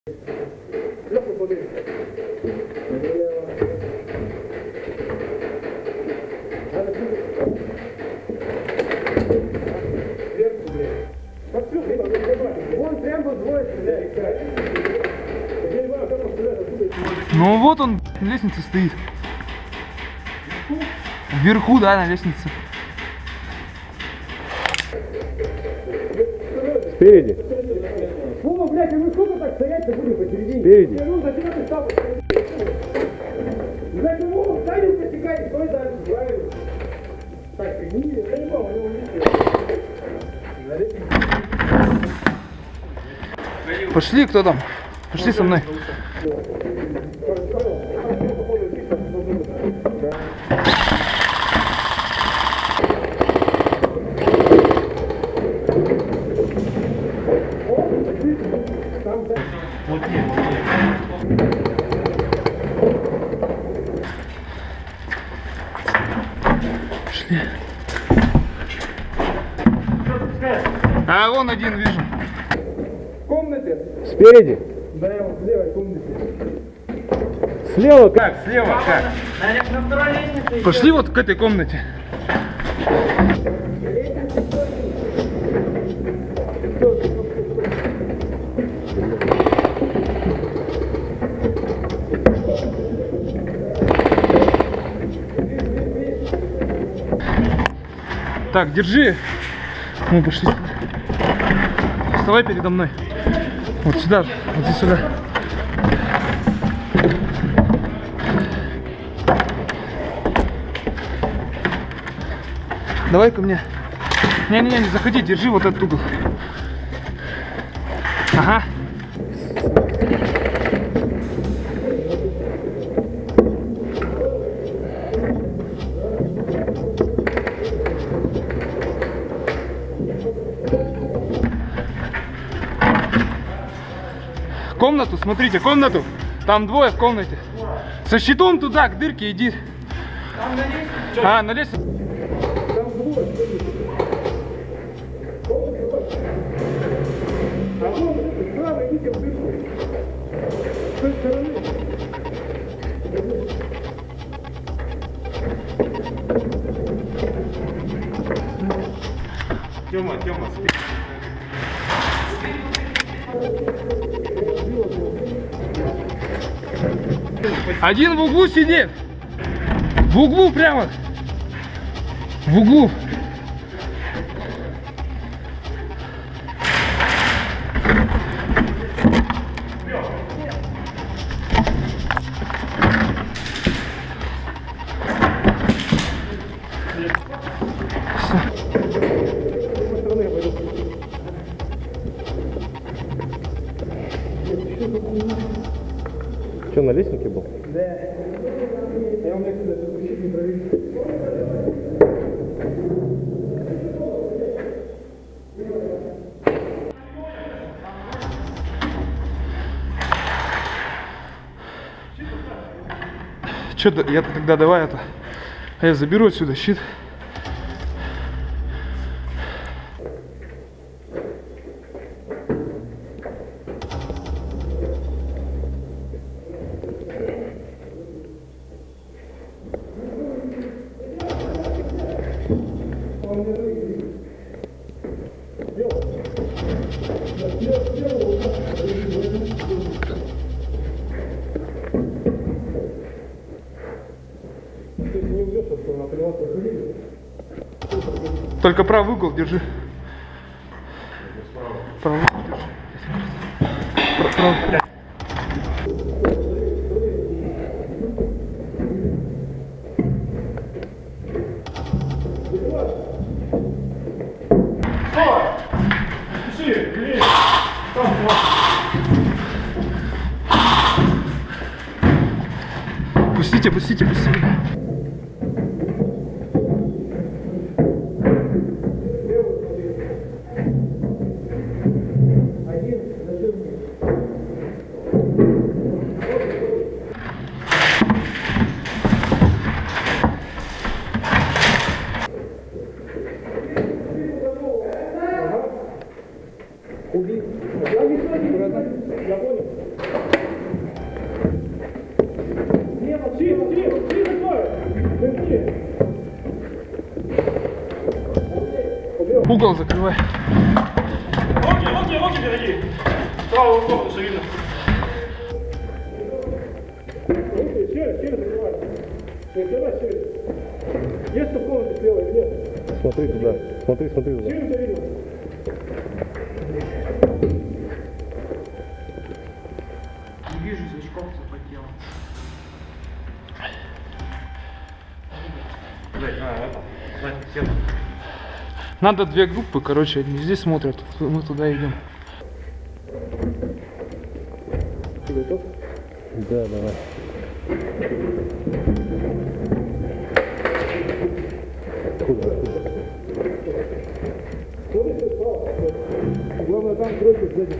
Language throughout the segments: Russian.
Ну вот он на лестнице стоит. Вверху, да, на лестнице. Спереди. Фу, блядь, а мы сколько так стоять-то будем посередине? Спереди. Ну, зачем ты стал посередине? Зачем он встанет, посекай, стой дальше, правильно? Так, пригни, я не помню, у него есть. Пошли, кто там? Пошли со мной. Пошли. А вон один вижу. В комнате? Спереди. Да, я вот в левой комнате. Слева как? Как? Слева как? На второй лестнице. Пошли вот к этой комнате. Так, держи. Мы пошли. Вставай передо мной. Вот сюда, вот здесь сюда. Давай ко мне. Не-не-не, не заходи, держи вот этот угол. Ага. Комнату, смотрите, комнату. Там двое в комнате. Со щитом туда, к дырке иди. Там на лестнице. А, на лестнице. Там двое. А вон, справа идите в дырку. С той стороны. Тёма, спи. Один в углу сидит. В углу прямо. В углу. Что, на лестнике был? Да. Я у меня сюда щит не проверил. Что-то я тогда давай это. Я заберу отсюда щит. Только правый угол держи. Правый угол держи. Правый. Пустите, пустите, пустите. Убить. Я не понял. Угол закрывай. Руки береги. Правую руку, что видно. Руки, через закрывай. Закрывай через. Есть в комнате слева или нет? Смотри туда. Смотри туда. Через видно. Не вижу значков запотело. Надо две группы, короче, одни здесь смотрят, мы туда идем. Ты готов? Да, давай. Куда? Главное там кройку сзади.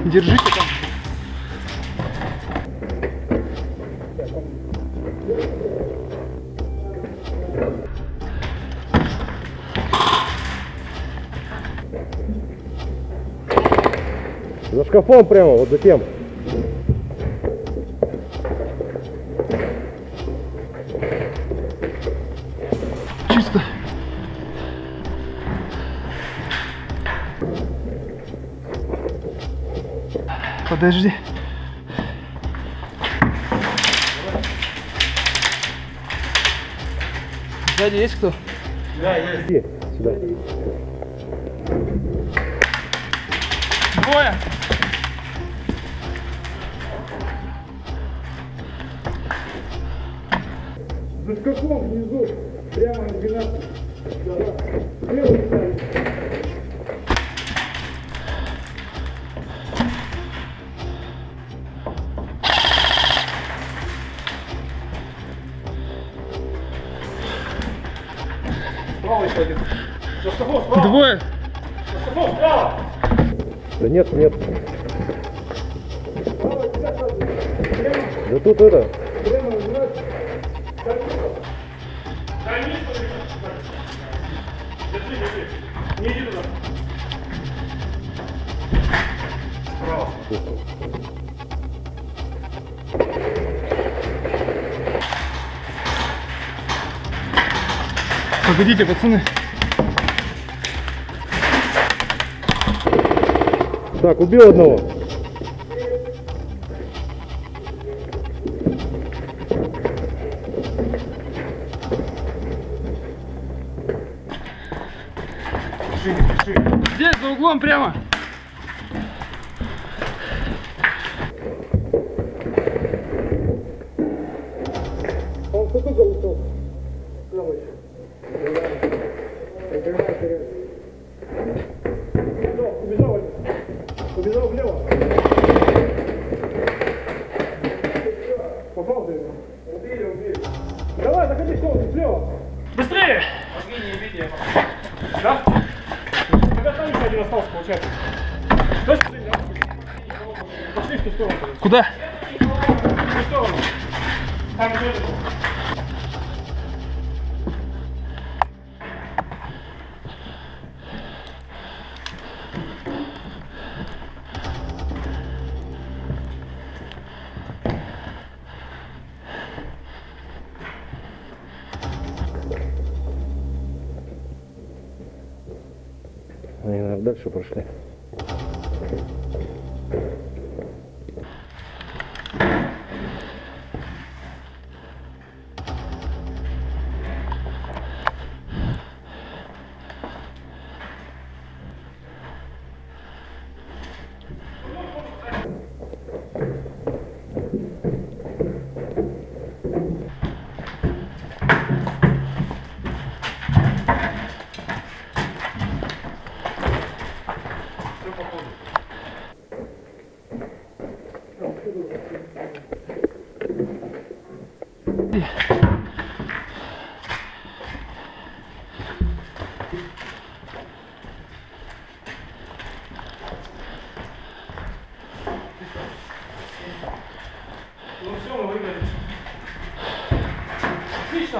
Держите там. За шкафом прямо, вот за тем. Чисто. Подожди. Сзади есть кто? Иди сюда. Двое. За шкафом внизу, прямо на 12. Да. Левый ставить. Справа еще один. За шкафом справа. Двое. За шкафом справа. Да нет. Справа тебя сразу. Прямо. Да тут это. Прямо на 12. Дай вниз, держи. Не иди туда. Справа. Погодите, пацаны. Так, убил одного. Здесь, за углом прямо. Он с угол ушел. Справа еще. Прикрывай вперед. Убежал. Убежал влево. Попал ты его. Убили. Давай, заходи, что слева. Быстрее! Мозги не видели. Да? Когда там еще один остался, получается. Пошли в ту сторону. Куда? В ту сторону. Там еще один. Они, наверное, дальше прошли. Ну все, мы выиграли. Отлично.